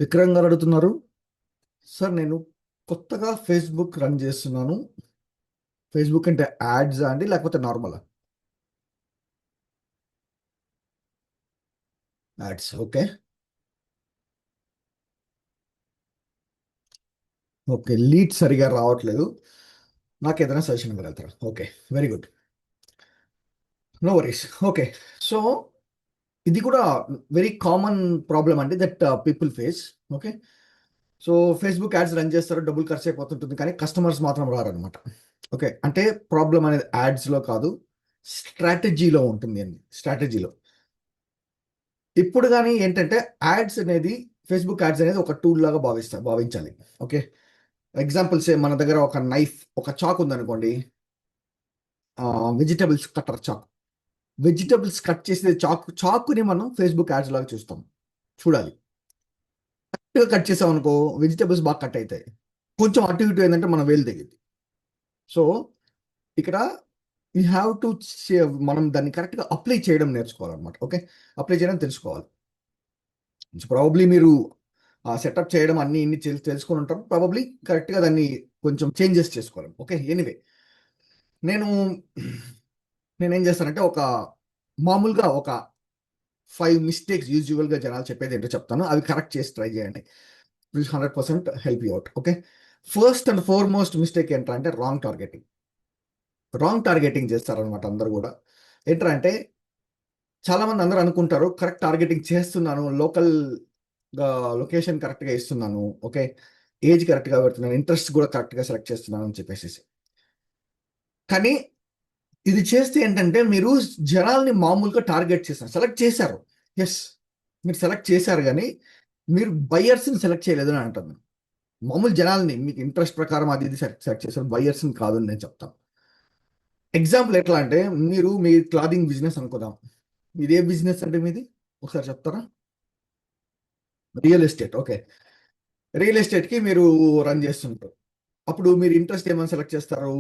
విక్రమ్ గారు అడుగుతున్నారు. సార్ నేను కొత్తగా ఫేస్బుక్ రన్ చేస్తున్నాను. ఫేస్బుక్ అంటే యాడ్స్ అండి లేకపోతే normal ads? Okay. Okay, lead సరిగా రావట్లేదు. నాకు ఏదైనా సజెషన్ ఇవ్వగలుగుతారా? Okay, very good. No worries. Okay. So ఇది కూడా వెరీ కామన్ ప్రాబ్లం అండి that people face. Okay. So Facebook ads run చేస్తారు, డబ్బులు ఖర్చు అయిపోతుంటుంది, కానీ కస్టమర్స్ మాత్రం రారనమాట. ఓకే, అంటే ప్రాబ్లం అనేది యాడ్స్లో కాదు, స్ట్రాటజీలో ఉంటుంది అండి. స్ట్రాటజీలో ఇప్పుడు కానీ ఏంటంటే యాడ్స్ అనేది, ఫేస్బుక్ యాడ్స్ అనేది ఒక టూల్ లాగా భావించాలి. ఓకే. ఎగ్జాంపుల్స్, మన దగ్గర ఒక నైఫ్, ఒక చాక్ ఉందనుకోండి. Vegetables cutter chalk. Vegetables cut చేసే చాకుని మనం ఫేస్బుక్ యాడ్స్ లాగా చూస్తాం. చూడాలి. కట్ చేసాం అనుకో, వెజిటబుల్స్ బాగా కట్ అవుతాయి. కొంచెం అటు ఇటు ఏంటంటే మనం వేలు తెగింది. సో ఇక్కడ యూ హ్యావ్ టు, మనం దాన్ని కరెక్ట్గా అప్లై చేయడం నేర్చుకోవాలన్నమాట. ఓకే. అప్లై చేయడం తెలుసుకోవాలి. ప్రాబబ్లీ మీరు సెటప్ చేయడం అన్ని ఇన్ని తెలుసుకొని ఉంటారు. ప్రాబబ్లీ కరెక్ట్గా దాన్ని కొంచెం చేంజెస్ చేసుకోవాలి. ఓకే. ఎనీవే, నేను నేనేం చేస్తానంటే మామూలుగా ఒక 5 మిస్టేక్స్ యూజువల్గా జనాలు చెప్పేది ఏంటో చెప్తాను. అవి కరెక్ట్ చేసి ట్రై చేయండి. Will 100% help you out. Okay. First and foremost mistake ఏంటంటే రాంగ్ టార్గెటింగ్. రాంగ్ టార్గెటింగ్ చేస్తారనమాట అందరూ కూడా. ఏంటంటే చాలా మంది అందరూ అనుకుంటారు కరెక్ట్ టార్గెటింగ్ చేస్తున్నాను, లొకేషన్ కరెక్ట్గా ఇస్తున్నాను, ఓకే, ఏజ్ కరెక్ట్గా పెడుతున్నాను, ఇంట్రెస్ట్ కూడా కరెక్ట్గా సెలెక్ట్ చేస్తున్నాను అని చెప్పేసి. కానీ ఇది చేస్తే ఏంటంటే మీరు జనాల్ని మామూలుగా టార్గెట్ చేస్తారు, సెలెక్ట్ చేశారు. ఎస్, మీరు సెలెక్ట్ చేశారు, కానీ మీరు బయ్యర్స్ని సెలెక్ట్ చేయలేదు అని అంటాను. మామూలు జనాల్ని మీకు ఇంట్రెస్ట్ ప్రకారం అది ఇది సెలెక్ట్ చేశారు, బయ్యర్స్ని కాదు అని నేను చెప్తాను. ఎగ్జాంపుల్ ఎట్లా అంటే, మీ క్లాదింగ్ బిజినెస్ అనుకుందాం. మీది ఏ బిజినెస్ అంటే మీది ఒకసారి చెప్తారా? Real estate. ఓకే. రియల్ ఎస్టేట్కి మీరు రన్ చేస్తుంటారు. అప్పుడు మీరు ఇంట్రెస్ట్ ఏమని సెలెక్ట్ చేస్తారు?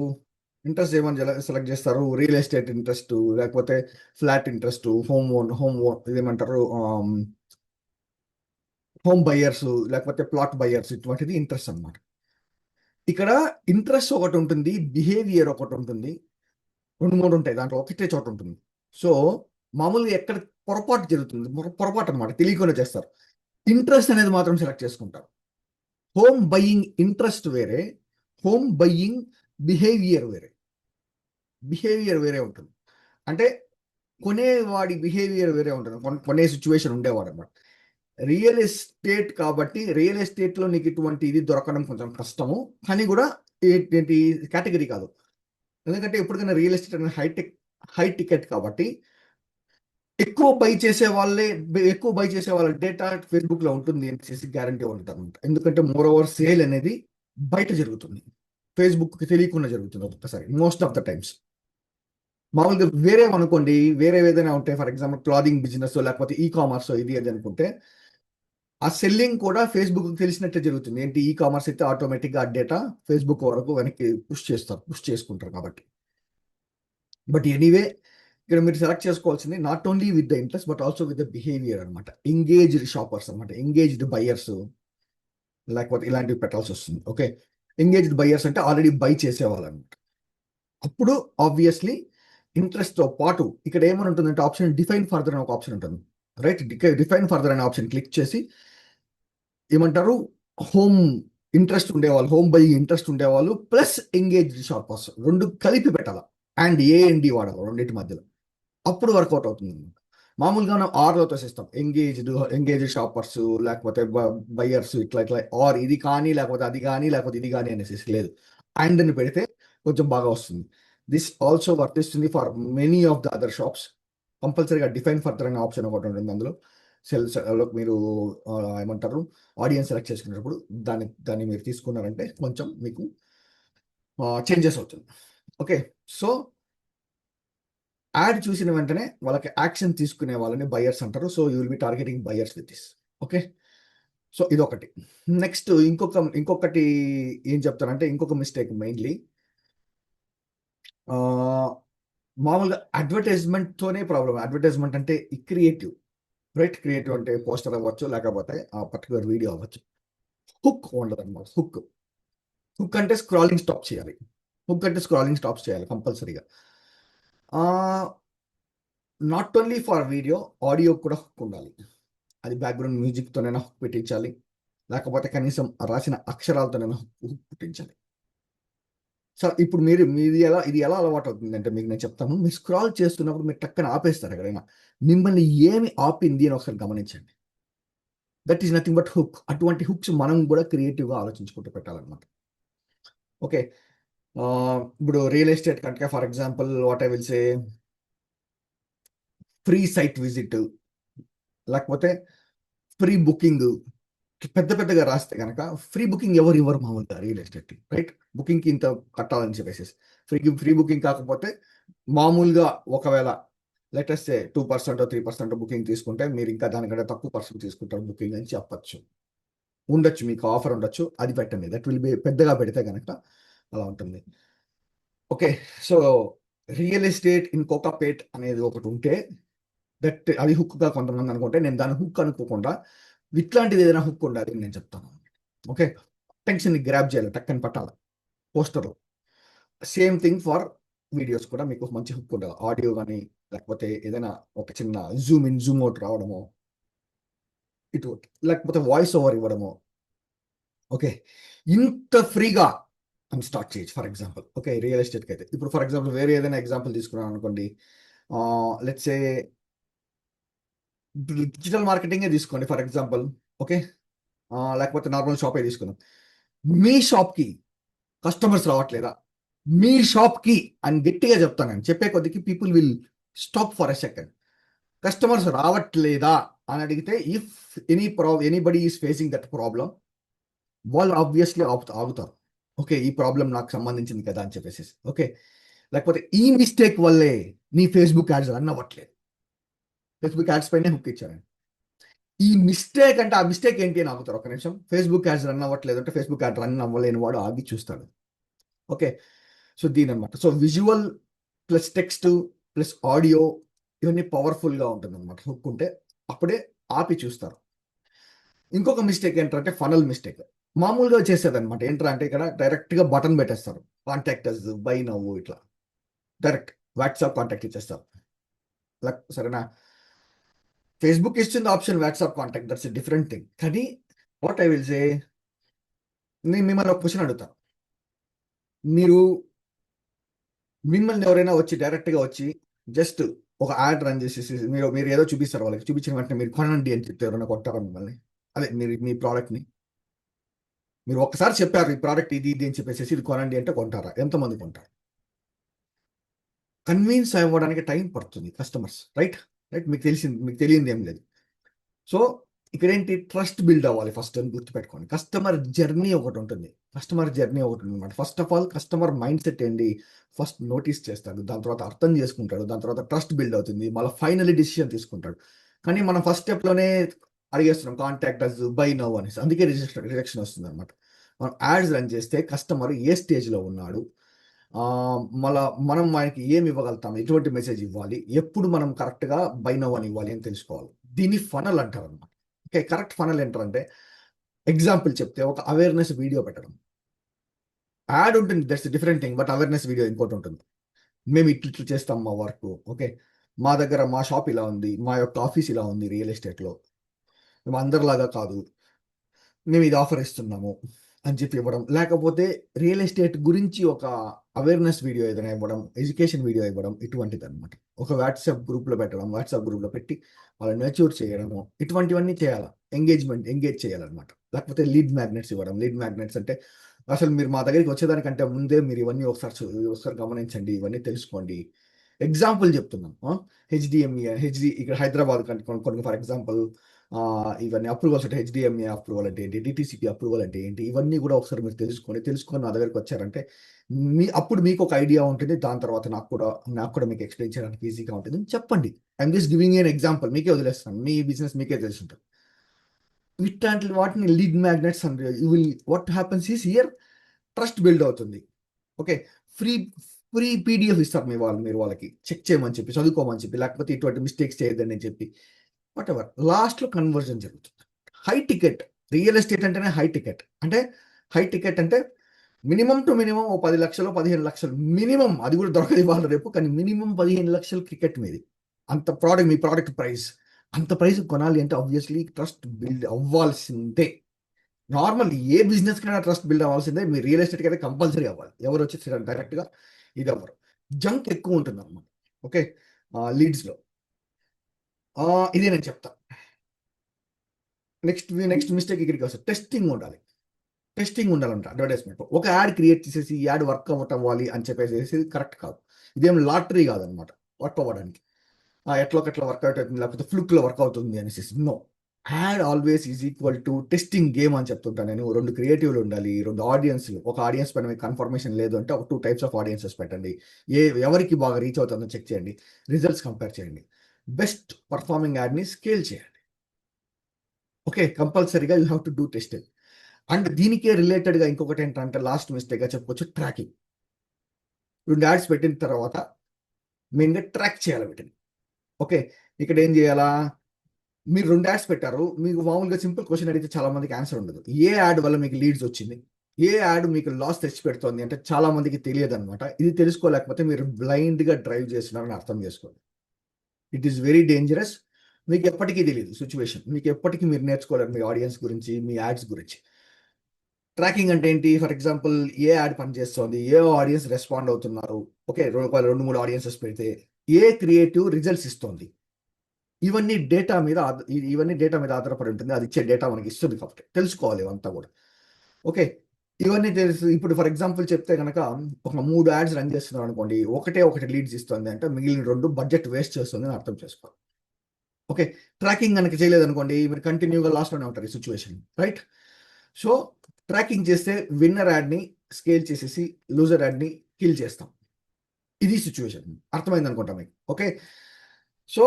సెలెక్ట్ చేస్తారు రియల్ ఎస్టేట్ ఇంట్రెస్ట్, లేకపోతే ఫ్లాట్ ఇంట్రెస్ట్, హోమ్ ఓన్ ఇదేమంటారు, హోమ్ బయ్యర్స్, లేకపోతే ప్లాట్ బయ్యర్స్, ఇటువంటిది ఇంట్రెస్ట్ అన్నమాట. ఇక్కడ ఇంట్రెస్ట్ ఒకటి ఉంటుంది, బిహేవియర్ ఒకటి ఉంటుంది, రెండు మూడు ఉంటాయి, దాంట్లో ఒకటే చోట ఉంటుంది. సో మామూలుగా ఎక్కడ పొరపాటు జరుగుతుంది, పొరపాటు అనమాట, తెలియకుండా చేస్తారు. ఇంట్రెస్ట్ అనేది మాత్రం సెలెక్ట్ చేసుకుంటారు. హోమ్ బయ్యింగ్ ఇంట్రెస్ట్ వేరే, హోమ్ బయ్యింగ్ బిహేవియర్ వేరే. బిహేవియర్ వేరే ఉంటుంది. అంటే కొనేవాడి బిహేవియర్ వేరే ఉంటుంది, కొనే సిచ్యువేషన్ ఉండేవాడు అనమాట. రియల్ ఎస్టేట్ కాబట్టి రియల్ ఎస్టేట్లో నీకు ఇటువంటి ఇది దొరకడం కొంచెం కష్టము, కానీ కూడా ఏంటి కేటగిరీ కాదు. ఎందుకంటే ఎప్పటికైనా రియల్ ఎస్టేట్ అనేది హై టికెట్ కాబట్టి ఎక్కువ బై చేసే వాళ్ళ డేటా ఫేస్బుక్ లో ఉంటుంది అని చేసి గ్యారంటీ ఉంటుంది అనమాట. ఎందుకంటే మోర్ ఓవర్ సేల్ అనేది బయట జరుగుతుంది, ఫేస్బుక్ కి తెలియకుండా జరుగుతుంది ఒక్కొక్కసారి, మోస్ట్ ఆఫ్ ద టైమ్స్. మామూలుగా వేరే అనుకోండి, వేరే ఏదైనా ఉంటే, ఫర్ ఎగ్జాంపుల్ క్లాదింగ్ బిజినెస్ లేకపోతే ఈ కామర్స్ ఇది అది అనుకుంటే, ఆ సెల్లింగ్ కూడా ఫేస్బుక్ తెలిసినట్టే జరుగుతుంది. ఏంటి, ఈ కామర్స్ అయితే ఆటోమేటిక్గా ఆ డేటా ఫేస్బుక్ వరకు వెనక్కి పుష్ చేసుకుంటారు కాబట్టి. బట్ ఎనీవే, ఇక్కడ మీరు సెలెక్ట్ చేసుకోవాల్సింది not only with the interest but also with the behaviour అనమాట. ఎంగేజ్డ్ షాపర్స్ అనమాట, ఎంగేజ్డ్ బయ్యర్స్ లేకపోతే ఇలాంటివి పెట్టాల్సి వస్తుంది. ఓకే. ఎంగేజ్డ్ బయ్యర్స్ అంటే ఆల్రెడీ బై చేసేవాళ్ళు అనమాట. అప్పుడు ఆబ్వియస్లీ ఇంట్రెస్ట్తో పాటు ఇక్కడ ఏమని ఉంటుందంటే ఆప్షన్ డిఫైన్ ఫర్దర్ అనే ఒక ఆప్షన్ ఉంటుంది. రైట్. డిఫైన్ ఫర్దర్ అనే ఆప్షన్ క్లిక్ చేసి ఏమంటారు, హోమ్ హోమ్ బై ఇంట్రెస్ట్ ఉండేవాళ్ళు ప్లస్ ఎంగేజ్డ్ షాపర్స్ రెండు కలిపి పెట్టాలి. అండ్ ఏఎండి వాడాలి రెండింటి మధ్యలో. అప్పుడు వర్కౌట్ అవుతుంది. మామూలుగా మనం ఆర్లతో చేస్తాం, ఎంగేజ్డ్ షాపర్స్ లేకపోతే బయ్యర్స్ ఇట్లా ఇట్లా, ఆర్ ఇది కానీ లేకపోతే అది కానీ లేకపోతే ఇది కానీ అనేసి లేదు. అండ్ అని పెడితే కొంచెం బాగా వస్తుంది. దిస్ ఆల్సో వర్తిస్తుంది for many of the other shops. కంపల్సరీగా డిఫైన్ ఫర్దర్ అనే ఆప్షన్ ఒకటి ఉంటుంది అందులో. సెల్స్ మీరు ఏమంటారు, ఆడియన్స్ సెలెక్ట్ చేసుకునేటప్పుడు దాన్ని మీరు తీసుకున్నారంటే కొంచెం మీకు చేంజెస్ అవుతుంది. ఓకే. సో యాడ్ చూసిన వెంటనే వాళ్ళకి యాక్షన్ తీసుకునే వాళ్ళని బయర్స్ అంటారు. So you will be targeting buyers with this. Okay. So ఇదొకటి. నెక్స్ట్ ఇంకొకటి ఏం చెప్తానంటే, ఇంకొక మిస్టేక్ మెయిన్లీ మామూలుగా అడ్వర్టైజ్మెంట్తోనే ప్రాబ్లం. అడ్వర్టైజ్మెంట్ అంటే క్రియేటివ్. రైట్? క్రియేటివ్ అంటే పోస్టర్ అవ్వచ్చు, లేకపోతే ఆ పర్టికులర్ వీడియో అవ్వచ్చు. హుక్ ఉండదు అనమాట. హుక్ అంటే స్క్రాలింగ్ స్టాప్ చేయాలి. హుక్ అంటే స్క్రాలింగ్ స్టాప్ చేయాలి కంపల్సరీగా. Not only for video, audio కూడా హుక్ ఉండాలి. అది బ్యాక్గ్రౌండ్ మ్యూజిక్తోనైనా హుక్ పెట్టించాలి, లేకపోతే కనీసం రాసిన అక్షరాలతోనైనా హుక్ పెట్టించాలి. సో ఇప్పుడు ఇది ఎలా అలవాటు అవుతుందంటే మీకు నేను చెప్తాను. మీరు స్క్రాల్ చేస్తున్నప్పుడు మీరు టక్కన ఆపేస్తారు ఎక్కడైనా. మిమ్మల్ని ఏమి ఆపింది అని ఒకసారి గమనించండి. That is nothing but hook. అటువంటి హుక్స్ మనం కూడా క్రియేటివ్గా ఆలోచించుకుంటూ పెట్టాలన్నమాట. ఓకే. ఇప్పుడు రియల్ ఎస్టేట్ కనుక for example what I will say, free site visit, లేకపోతే ఫ్రీ బుకింగ్, పెద్ద పెద్దగా రాస్తే కనుక ఫ్రీ బుకింగ్ ఎవరు ఇవ్వరు మామూలుగా రియల్ ఎస్టేట్, రైట్? బుకింగ్కి ఇంత కట్టాలని చెప్పేసి ఫ్రీ బుకింగ్ కాకపోతే మామూలుగా ఒకవేళ లెటెస్ట్ 2% 3% బుకింగ్ తీసుకుంటే మీరు ఇంకా దానికంటే తక్కువ పర్సెంట్ తీసుకుంటారు బుకింగ్ అని చెప్పచ్చు. ఉండొచ్చు, మీకు ఆఫర్ ఉండొచ్చు, అది పెట్టండి. దట్ విల్ బి పెద్దగా పెడితే కనుక అలా ఉంటుంది. Okay. So real estate in Kokapet అనేది ఒకటి ఉంటే దట్ అది హుక్గా కొంతమంది అనుకుంటే, నేను దాన్ని హుక్ అనుకోకుండా ఇట్లాంటిది ఏదైనా హుక్ ఉండాలి అని నేను చెప్తాను. ఓకే. టెన్షన్ గ్రాప్ చేయాలి, టక్కని పట్టాలి పోస్టర్లో. సేమ్ థింగ్ ఫర్ వీడియోస్ కూడా మీకు మంచి హుక్ ఉండాలి. ఆడియో కానీ, లేకపోతే ఏదైనా ఒక చిన్న జూమ్ ఇన్ జూమ్ అవుట్ రావడమో, ఇటు లేకపోతే వాయిస్ ఓవర్ ఇవ్వడమో. ఓకే. ఇంత ఫ్రీగా అని స్టార్ట్ చేయొచ్చు ఫర్ ఎగ్జాంపుల్. ఓకే. రియల్ ఎస్టేట్కి అయితే ఇప్పుడు ఫర్ ఎగ్జాంపుల్ వేరే ఏదైనా ఎగ్జాంపుల్ తీసుకున్నాను అనుకోండి. లెట్స్ సే డిజిటల్ మార్కెటింగే తీసుకోండి ఫర్ ఎగ్జాంపుల్. ఓకే. లేకపోతే నార్మల్ షాపే తీసుకుందాం. మీ షాప్కి కస్టమర్స్ రావట్లేదా, మీ షాప్కి అని గట్టిగా చెప్తాను. నేను చెప్పే కొద్దికి people will stop for a second. Customers రావట్లేదా అని అడిగితే, if anybody is facing that problem, వాళ్ళు ఆబ్వియస్లీ ఆగుతారు. ఓకే, ఈ ప్రాబ్లం నాకు సంబంధించింది కదా అని చెప్పేసి. ఓకే. లేకపోతే ఈ మిస్టేక్ వల్లే నీ ఫేస్బుక్ యాడ్స్ రన్ అవ్వట్లేదు. ఫేస్బుక్ యాడ్స్ పైనే హుక్ ఇచ్చాను. ఈ మిస్టేక్ అంటే ఆ మిస్టేక్ ఏంటి అని ఆగుతారు ఒక నిమిషం. ఫేస్బుక్ యాడ్స్ రన్ అవ్వట్లేదు అంటే ఫేస్బుక్ యాడ్ రన్ అవ్వలేని వాడు ఆగి చూస్తాడు. ఓకే. సో దీని అనమాట. So visual plus text plus audio ఇవన్నీ పవర్ఫుల్గా ఉంటుంది అనమాట హుక్ ఉంటే. అప్పుడే ఆపి చూస్తారు. ఇంకొక మిస్టేక్ ఏంటంటే ఫనల్ మిస్టేక్. మామూలుగా చేసేదన్నమాట. ఏంటంటే అంటే ఇక్కడ డైరెక్ట్గా బటన్ పెట్టేస్తారు, కాంటాక్ట్ అస్, బై నవ్వు, ఇట్లా డైరెక్ట్ వాట్సాప్ కాంటాక్ట్ ఇచ్చేస్తారు. సరేనా? ఫేస్బుక్ ఇచ్చింది option WhatsApp contact, that's different thing. కానీ వాట్ ఐ విల్ సే, నేను మిమ్మల్ని ఒక క్వశ్చన్ అడుగుతాను. మీరు మిమ్మల్ని ఎవరైనా వచ్చి డైరెక్ట్గా వచ్చి జస్ట్ ఒక యాడ్ రన్ చేసేసి మీరు మీరు ఏదో చూపిస్తారు, వాళ్ళకి చూపించిన వెంటనే మీరు కొనండి అని చెప్తే ఎవరైనా కొంటారా మిమ్మల్ని? అదే మీరు మీ ప్రోడక్ట్ని మీరు ఒక్కసారి చెప్పారు ఈ ప్రోడక్ట్ ఇది ఇది అని చెప్పేసి ఇది కొనండి అంటే కొంటారా? ఎంతమంది కొంటారు? కన్విన్స్ అవ్వడానికి టైం పడుతుంది కస్టమర్స్, రైట్? రైట్, మీకు తెలియంది ఏం లేదు. సో ఇక్కడ ఏంటి, ట్రస్ట్ బిల్డ్ అవ్వాలి ఫస్ట్ అని గుర్తుపెట్టుకోండి. కస్టమర్ జర్నీ ఒకటి ఉంటుంది. అనమాట. First of all customer mind set ఏంటి, ఫస్ట్ నోటీస్ చేస్తాడు, దాని తర్వాత అర్థం చేసుకుంటాడు, దాని తర్వాత ట్రస్ట్ బిల్డ్ అవుతుంది, మళ్ళీ ఫైనల్లీ డిసిషన్ తీసుకుంటాడు. కానీ మనం ఫస్ట్ స్టెప్లోనే అడిగేస్తున్నాం కాంటాక్ట్ అస్, బై నౌ అనేసి. అందుకే రిజెక్షన్ వస్తుంది అనమాట. మనం యాడ్స్ రన్ చేస్తే కస్టమర్ ఏ స్టేజ్లో ఉన్నాడు, మళ్ళా మనం ఆయనకి ఏమి ఇవ్వగలుగుతాం, ఎటువంటి మెసేజ్ ఇవ్వాలి, ఎప్పుడు మనం కరెక్ట్గా బై నౌ అని ఇవ్వాలి అని తెలుసుకోవాలి. దీన్ని ఫనల్ అంటారు అనమాట. ఓకే. కరెక్ట్ ఫనల్ ఏంటంటే ఎగ్జాంపుల్ చెప్తే ఒక అవేర్నెస్ వీడియో పెట్టడం. యాడ్ ఉంటుంది, that's different thing, but awareness video ఇంకోటి ఉంటుంది. మేము ఇట్లా చేస్తాం మా వర్క్. ఓకే. మా షాప్ ఇలా ఉంది, మా యొక్క ఆఫీస్ ఇలా ఉంది రియల్ ఎస్టేట్లో, మేము అందరిలాగా కాదు, మేము ఇది ఆఫర్ ఇస్తున్నాము అని చెప్పి ఇవ్వడం. లేకపోతే రియల్ ఎస్టేట్ గురించి ఒక అవేర్నెస్ వీడియో ఏదైనా ఇవ్వడం, ఎడ్యుకేషన్ వీడియో ఇవ్వడం, ఇటువంటిది అనమాట. ఒక వాట్సాప్ గ్రూప్లో పెట్టడం, వాట్సాప్ గ్రూప్లో పెట్టి వాళ్ళని నర్చూర్ చేయడము, ఇటువంటివన్నీ చేయాలి. ఎంగేజ్ చేయాలన్నమాట. లేకపోతే లీడ్ మ్యాగ్నెట్స్ ఇవ్వడం. లీడ్ మ్యాగ్నెట్స్ అంటే అసలు మీరు మా దగ్గరికి వచ్చేదానికంటే ముందే మీరు ఇవన్నీ ఒకసారి గమనించండి, ఇవన్నీ తెలుసుకోండి. ఎగ్జాంపుల్ చెప్తున్నాను. ఇక్కడ హైదరాబాద్ కొన్ని ఫర్ ఎగ్జాంపుల్ ఇవన్నీ అప్రూవల్స్ అంటే హెచ్డిఎంఏ అప్రూవల్ అంటే ఏంటి, డిటిసిపి అప్రూవల్ అంటే ఏంటి, ఇవన్నీ కూడా ఒకసారి మీరు తెలుసుకొని నా దగ్గరికి వచ్చారంటే అప్పుడు మీకు ఒక ఐడియా ఉంటుంది. దాని తర్వాత నాకు కూడా మీకు ఎక్స్ప్లెయిన్ చేయడానికి ఈజీగా ఉంటుంది. చెప్పండి. I'm just giving an example, మీకే వదిలేస్తాను, మీ బిజినెస్ మీకే తెలుసుంటుంది. ఇట్లాంటి వాటిని లీడ్ మ్యాగ్నెట్స్ అంటే what happens is here, trust build అవుతుంది. ఓకే. ఫ్రీ ఫ్రీ పీడిఎఫ్ ఇస్తారు మీరు వాళ్ళకి చెక్ చేయమని చెప్పి, చదువుకోమని చెప్పి, లేకపోతే ఇటువంటి మిస్టేక్స్ చేయొద్దని చెప్పి. వాట్ ఎవర్ లాస్ట్లో కన్వర్జన్ జరుగుతుంది. హై టికెట్, రియల్ ఎస్టేట్ అంటేనే హై టికెట్. అంటే హై టికెట్ అంటే మినిమం టు మినిమం ఓ 10 లక్షలు 15 లక్షలు మినిమం, అది కూడా దొరకదు ఇవాళ రేపు, కానీ మినిమం 15 లక్షలు క్రికెట్ మీది. అంత ప్రోడక్ట్, మీ ప్రోడక్ట్ ప్రైస్ అంత ప్రైస్ కొనాలి అంటే ఆబ్వియస్లీ ట్రస్ట్ బిల్డ్ అవ్వాల్సిందే. నార్మల్ ఏ బిజినెస్ కైనా ట్రస్ట్ బిల్డ్ అవ్వాల్సిందే. మీ రియల్ ఎస్టేట్కి అయితే కంపల్సరీ అవ్వాలి. ఎవరు వచ్చి డైరెక్ట్గా ఇది అవ్వరు. జంక్ ఎక్కువ ఉంటుంది అన్నమాట. ఓకే, లీడ్స్లో ఇదే నేను చెప్తా. నెక్స్ట్ మిస్టేక్ ఇక్కడికి వస్తుంది. టెస్టింగ్ ఉండాలంట అడ్వర్టైజ్మెంట్. ఒక యాడ్ క్రియేట్ చేసేసి ఈ యాడ్ వర్కౌట్ అవ్వాలి అని చెప్పేసి కరెక్ట్ కాదు. ఇదేం లాటరీ కాదనమాట వర్క్ అవ్వడానికి. ఎట్లా వర్కౌట్ అవుతుంది, లేకపోతే ఫ్లూక్లో వర్క్ అవుతుంది అనేసి. No, ad always is equal to testing game అని చెప్తుంటాను నేను. 2 క్రియేటివ్లు ఉండాలి, 2 ఆడియన్స్లు. ఒక ఆడియన్స్ పైన మీకు కన్ఫర్మేషన్ లేదు అంటే ఒక 2 టైప్స్ ఆఫ్ ఆడియన్సెస్ పెట్టండి. ఎవరికి బాగా రీచ్ అవుతుందో చెక్ చేయండి, రిజల్ట్స్ కంపేర్ చేయండి, బెస్ట్ పర్ఫార్మింగ్ యాడ్ని స్కేల్ చేయండి. ఓకే, కంపల్సరీగా you have to do testing. And దీనికే రిలేటెడ్గా ఇంకొకటి ఏంటంటే లాస్ట్ మిస్టేక్గా చెప్పుకోవచ్చు, ట్రాకింగ్. 2 యాడ్స్ పెట్టిన తర్వాత మెయిన్గా ట్రాక్ చేయాలి వీటిని. ఓకే, ఇక్కడ ఏం చేయాలా, మీరు 2 యాడ్స్ పెట్టారు, మీకు మామూలుగా సింపుల్ క్వశ్చన్ అడిగితే చాలా మందికి ఆన్సర్ ఉండదు. ఏ యాడ్ వల్ల మీకు లీడ్స్ వచ్చింది, ఏ యాడ్ మీకు లాస్ తెచ్చి పెడుతోంది అంటే చాలా మందికి తెలియదు అనమాట. ఇది తెలుసుకోలేకపోతే మీరు బ్లైండ్గా డ్రైవ్ చేస్తున్నారని అర్థం చేసుకోండి. It is very dangerous. మీకు ఎప్పటికీ తెలియదు సిచ్యువేషన్, మీకు ఎప్పటికీ మీరు నేర్చుకోలేరు మీ ఆడియన్స్ గురించి, మీ యాడ్స్ గురించి. ట్రాకింగ్ అంటే ఏంటి, ఫర్ ఎగ్జాంపుల్ ఏ యాడ్ పనిచేస్తుంది, ఏ ఆడియన్స్ రెస్పాండ్ అవుతున్నారు. ఓకే, 2-3 ఆడియన్సెస్ పెడితే ఏ క్రియేటివ్ రిజల్ట్స్ ఇస్తుంది, ఇవన్నీ డేటా మీద ఆధారపడి ఉంటుంది. అది ఇచ్చే డేటా మనకి ఇస్తుంది కాబట్టి తెలుసుకోవాలి ఇవంతా కూడా. ఓకే, ఇవన్నీ తెలుసు. ఇప్పుడు ఫర్ ఎగ్జాంపుల్ చెప్తే కనుక ఒక 3 యాడ్స్ రన్ చేస్తున్నారు అనుకోండి, ఒకటి లీడ్స్ ఇస్తుంది అంటే మిగిలిన 2 బడ్జెట్ వేస్ట్ చేస్తుంది అని అర్థం చేసుకోవాలి. ఓకే, ట్రాకింగ్ కనుక చేయలేదు అనుకోండి, మీరు కంటిన్యూగా లాస్లోనే ఉంటారు ఈ సిచ్యువేషన్, రైట్? సో ట్రాకింగ్ చేస్తే విన్నర్ యాడ్ని స్కేల్ చేసేసి లూజర్ యాడ్ని కిల్ చేస్తాం. ఇది సిచ్యువేషన్. అర్థమైంది అనుకుంటా మీకు. ఓకే, సో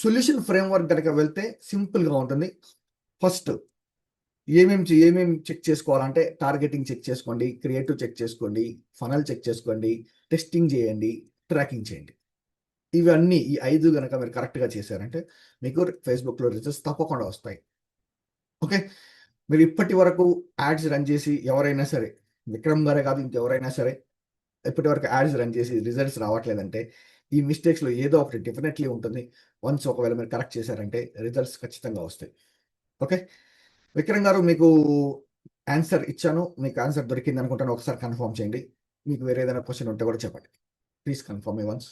సొల్యూషన్ ఫ్రేమ్వర్క్ కనుక వెళ్తే సింపుల్గా ఉంటుంది. ఫస్ట్ ఏమేమి చెక్ చేసుకోవాలంటే టార్గెటింగ్ చెక్ చేసుకోండి, క్రియేటివ్ చెక్ చేసుకోండి, ఫనల్ చెక్ చేసుకోండి, టెస్టింగ్ చేయండి, ట్రాకింగ్ చేయండి. ఇవన్నీ ఈ 5 కనుక మీరు కరెక్ట్గా చేశారంటే మీకు ఫేస్బుక్లో రిజల్ట్స్ తప్పకుండా వస్తాయి. ఓకే, మీరు ఇప్పటి వరకు యాడ్స్ రన్ చేసి ఎవరైనా సరే, విక్రమ్ గారే కాదు ఇంకెవరైనా సరే, ఇప్పటి వరకు యాడ్స్ రన్ చేసి రిజల్ట్స్ రావట్లేదంటే ఈ మిస్టేక్స్లో ఏదో ఒకటి డెఫినెట్లీ ఉంటుంది. వన్స్ ఒకవేళ మీరు కరెక్ట్ చేశారంటే రిజల్ట్స్ ఖచ్చితంగా వస్తాయి. ఓకే, విక్రమ్ గారు మీకు ఆన్సర్ ఇచ్చాను, మీకు ఆన్సర్ దొరికింది అనుకుంటాను. ఒకసారి కన్ఫర్మ్ చేయండి. మీకు వేరే ఏదైనా క్వశ్చన్ ఉంటే కూడా చెప్పండి. Please confirm me once.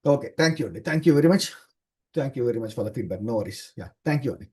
Okay, thank you అండి. Thank you very much for the feedback. No worries. Yeah, thank you అండి.